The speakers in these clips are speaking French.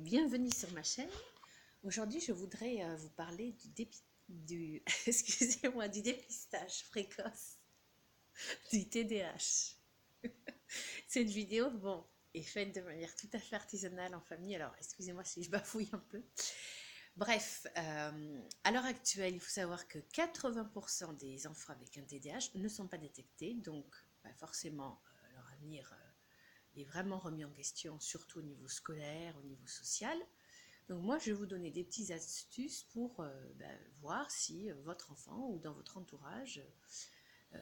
bienvenue sur ma chaîne. Aujourd'hui, je voudrais vous parler excusez-moi, du dépistage précoce du TDAH. Cette vidéo, bon, est faite de manière tout à fait artisanale en famille, alors excusez-moi si je bafouille un peu. Bref, à l'heure actuelle, il faut savoir que 80% des enfants avec un TDAH ne sont pas détectés, donc forcément, leur avenir est vraiment remis en question, surtout au niveau scolaire, au niveau social. Donc moi, je vais vous donner des petites astuces pour voir si votre enfant ou dans votre entourage,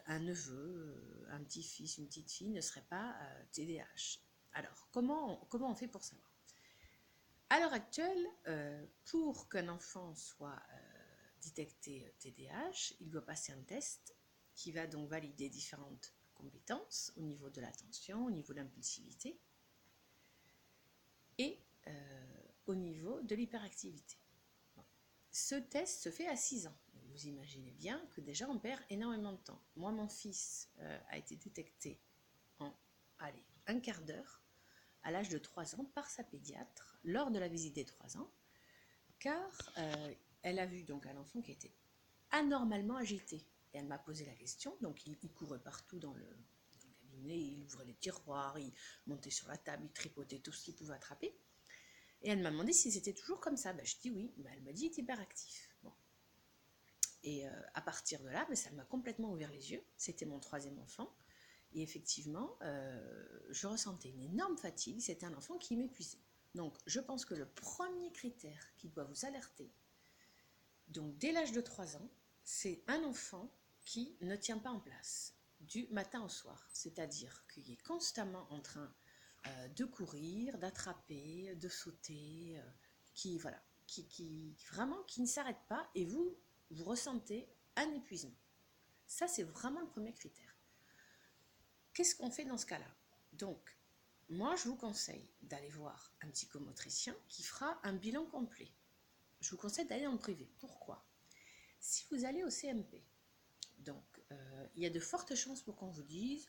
un neveu, un petit-fils, une petite-fille ne serait pas TDAH. Alors, comment on fait pour savoir? À l'heure actuelle, pour qu'un enfant soit détecté TDAH, il doit passer un test qui va donc valider différentes compétences au niveau de l'attention, au niveau de l'impulsivité et au niveau de l'hyperactivité. Bon. Ce test se fait à 6 ans. Vous imaginez bien que déjà on perd énormément de temps. Moi, mon fils a été détecté en un quart d'heure à l'âge de 3 ans par sa pédiatre lors de la visite des 3 ans, car elle a vu donc un enfant qui était anormalement agité. Et elle m'a posé la question, donc il courait partout dans le cabinet, il ouvrait les tiroirs, il montait sur la table, il tripotait tout ce qu'il pouvait attraper. Et elle m'a demandé si c'était toujours comme ça. Je dis oui. Elle m'a dit il est hyperactif. Bon. Et à partir de là, ça m'a complètement ouvert les yeux. C'était mon 3e enfant. Et effectivement, je ressentais une énorme fatigue. C'était un enfant qui m'épuisait. Donc, je pense que le premier critère qui doit vous alerter, donc dès l'âge de 3 ans, c'est un enfant qui ne tient pas en place du matin au soir. C'est-à-dire qu'il est constamment en train de courir, d'attraper, de sauter, vraiment qui ne s'arrête pas, et vous ressentez un épuisement. Ça, c'est vraiment le premier critère. Qu'est-ce qu'on fait dans ce cas-là? Donc, moi, je vous conseille d'aller voir un psychomotricien qui fera un bilan complet. Je vous conseille d'aller en privé. Pourquoi? Si vous allez au CMP, donc il y a de fortes chances pour qu'on vous dise,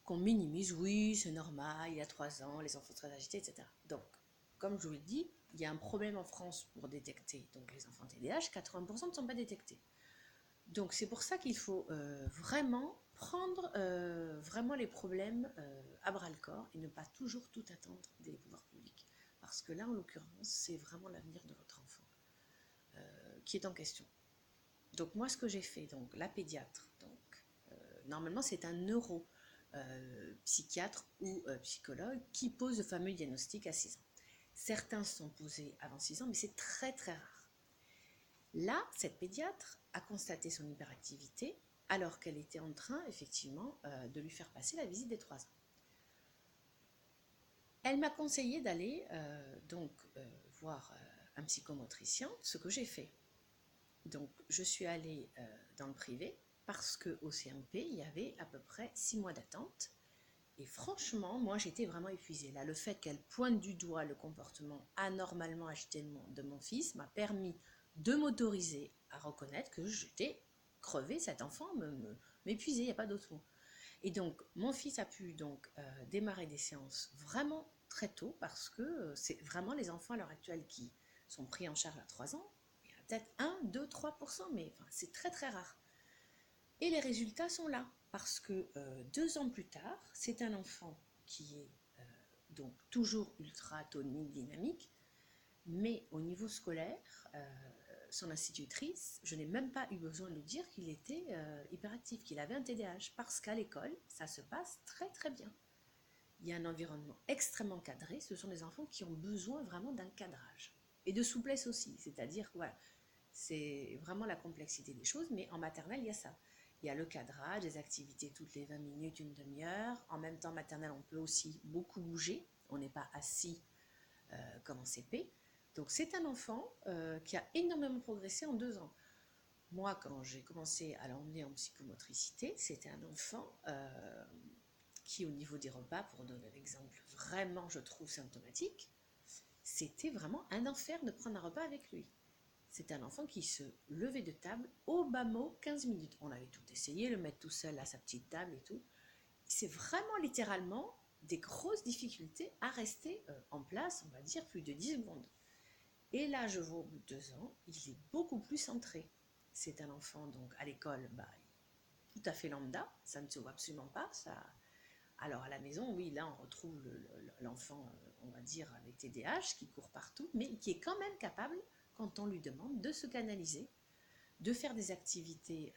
qu'on minimise, oui, c'est normal, il y a 3 ans, les enfants très agités, etc. Donc, comme je vous l'ai dit, il y a un problème en France pour détecter donc les enfants TDAH, 80% ne sont pas détectés. Donc, c'est pour ça qu'il faut vraiment prendre vraiment les problèmes à bras-le-corps et ne pas toujours tout attendre des pouvoirs publics. Parce que là, en l'occurrence, c'est vraiment l'avenir de votre enfant qui est en question. Donc, moi, ce que j'ai fait, donc la pédiatre, donc normalement, c'est un psychiatre ou psychologue qui pose le fameux diagnostic à 6 ans. Certains sont posés avant 6 ans, mais c'est très très rare. Là, cette pédiatre a constaté son hyperactivité alors qu'elle était en train, effectivement, de lui faire passer la visite des 3 ans. Elle m'a conseillé d'aller voir un psychomotricien, ce que j'ai fait. Donc, je suis allée dans le privé parce qu'au CMP, il y avait à peu près 6 mois d'attente. Et franchement, moi, j'étais vraiment épuisée. Là, le fait qu'elle pointe du doigt le comportement anormalement agité de mon fils m'a permis de m'autoriser à reconnaître que j'étais crevée. Cet enfant m'épuisait, il n'y a pas d'autre mot. Et donc, mon fils a pu donc démarrer des séances vraiment très tôt parce que c'est vraiment les enfants à l'heure actuelle qui sont pris en charge à 3 ans. Il y a peut-être 1, 2, 3%, mais c'est très très rare. Et les résultats sont là, parce que 2 ans plus tard, c'est un enfant qui est donc toujours ultra tonique, dynamique, mais au niveau scolaire, son institutrice, je n'ai même pas eu besoin de lui dire qu'il était hyperactif, qu'il avait un TDAH, parce qu'à l'école, ça se passe très très bien. Il y a un environnement extrêmement cadré, ce sont des enfants qui ont besoin vraiment d'un cadrage. Et de souplesse aussi, c'est-à-dire que voilà, c'est vraiment la complexité des choses, mais en maternelle, il y a ça. Il y a le cadrage, des activités toutes les 20 minutes, une demi-heure. En même temps, maternelle, on peut aussi beaucoup bouger. On n'est pas assis comme en CP. Donc, c'est un enfant qui a énormément progressé en 2 ans. Moi, quand j'ai commencé à l'emmener en psychomotricité, c'était un enfant qui, au niveau des repas, pour donner un exemple vraiment, je trouve, symptomatique, c'était vraiment un enfer de prendre un repas avec lui. C'est un enfant qui se levait de table au bas mot 15 minutes. On avait tout essayé, le mettre tout seul à sa petite table et tout. C'est vraiment littéralement des grosses difficultés à rester en place, on va dire plus de 10 secondes. Et là, je vois au bout de 2 ans, il est beaucoup plus centré. C'est un enfant, donc à l'école, tout à fait lambda, ça ne se voit absolument pas. Ça... Alors à la maison, oui, là, on retrouve l'enfant, on va dire, avec TDAH, qui court partout, mais qui est quand même capable, quand on lui demande, de se canaliser, de faire des activités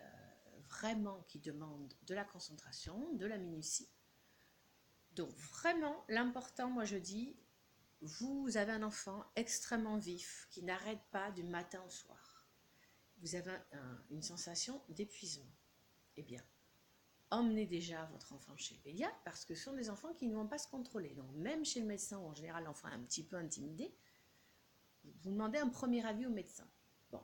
vraiment qui demandent de la concentration, de la minutie. Donc vraiment, l'important, moi je dis, vous avez un enfant extrêmement vif qui n'arrête pas du matin au soir. Vous avez une sensation d'épuisement. Eh bien, emmenez déjà votre enfant chez le pédiatre parce que ce sont des enfants qui ne vont pas se contrôler. Donc même chez le médecin où en général l'enfant est un petit peu intimidé, vous demandez un premier avis au médecin. Bon,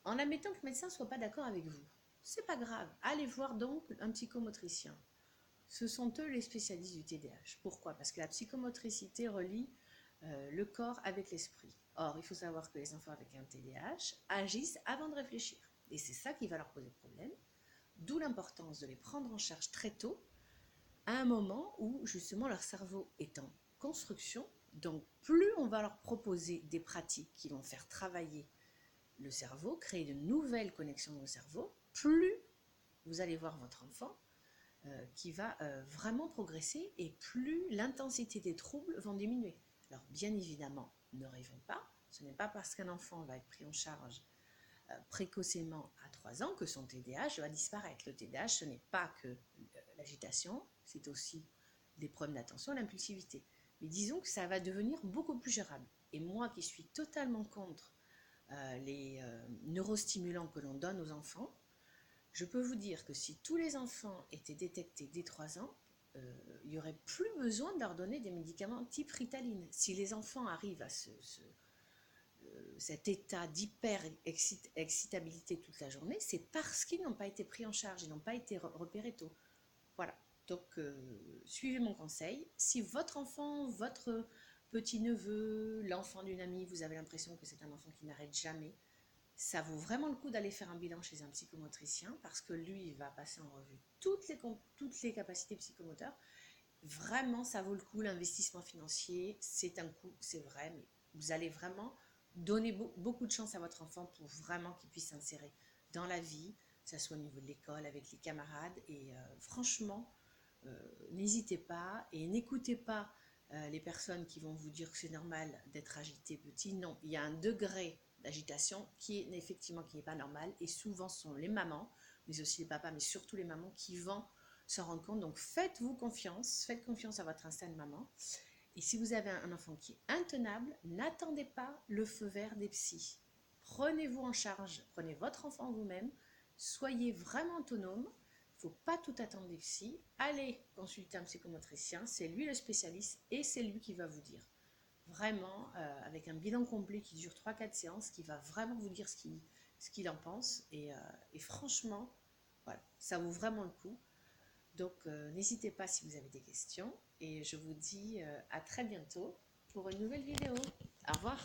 en admettant que le médecin ne soit pas d'accord avec vous, c'est pas grave. Allez voir donc un psychomotricien. Ce sont eux les spécialistes du TDAH. Pourquoi? Parce que la psychomotricité relie le corps avec l'esprit. Or, il faut savoir que les enfants avec un TDAH agissent avant de réfléchir. Et c'est ça qui va leur poser problème. D'où l'importance de les prendre en charge très tôt, à un moment où justement leur cerveau est en construction. Donc, plus on va leur proposer des pratiques qui vont faire travailler le cerveau, créer de nouvelles connexions au cerveau, plus vous allez voir votre enfant qui va vraiment progresser et plus l'intensité des troubles vont diminuer. Alors bien évidemment, ne rêvons pas, ce n'est pas parce qu'un enfant va être pris en charge précocement à 3 ans que son TDAH va disparaître. Le TDAH, ce n'est pas que l'agitation, c'est aussi des problèmes d'attention, l'impulsivité. Mais disons que ça va devenir beaucoup plus gérable. Et moi qui suis totalement contre les neurostimulants que l'on donne aux enfants, je peux vous dire que si tous les enfants étaient détectés dès 3 ans, il n'y aurait plus besoin de leur donner des médicaments type Ritaline. Si les enfants arrivent à cet état d'hyper-excitabilité toute la journée, c'est parce qu'ils n'ont pas été pris en charge, ils n'ont pas été repérés tôt. Voilà, donc suivez mon conseil. Si votre enfant, votre petit-neveu, l'enfant d'une amie, vous avez l'impression que c'est un enfant qui n'arrête jamais, ça vaut vraiment le coup d'aller faire un bilan chez un psychomotricien parce que lui, il va passer en revue toutes les capacités psychomoteurs. Vraiment, ça vaut le coup, l'investissement financier, c'est un coût, c'est vrai, mais vous allez vraiment donner beaucoup de chance à votre enfant pour vraiment qu'il puisse s'insérer dans la vie, que ce soit au niveau de l'école, avec les camarades. Et franchement, n'hésitez pas et n'écoutez pas les personnes qui vont vous dire que c'est normal d'être agité petit. Non, il y a un degré d'agitation qui est effectivement qui n'est pas normal et souvent ce sont les mamans, mais aussi les papas, mais surtout les mamans qui vont s'en rendre compte. Donc faites confiance à votre instinct de maman. Et si vous avez un enfant qui est intenable, n'attendez pas le feu vert des psys. Prenez-vous en charge, prenez votre enfant vous-même, soyez vraiment autonome. Il ne faut pas tout attendre des psys. Allez consulter un psychomotricien, c'est lui le spécialiste et c'est lui qui va vous dire. Vraiment, avec un bilan complet qui dure 3-4 séances, qui va vraiment vous dire ce qu'il en pense. Et franchement, voilà, ça vaut vraiment le coup. Donc, n'hésitez pas si vous avez des questions. Et je vous dis à très bientôt pour une nouvelle vidéo. Au revoir.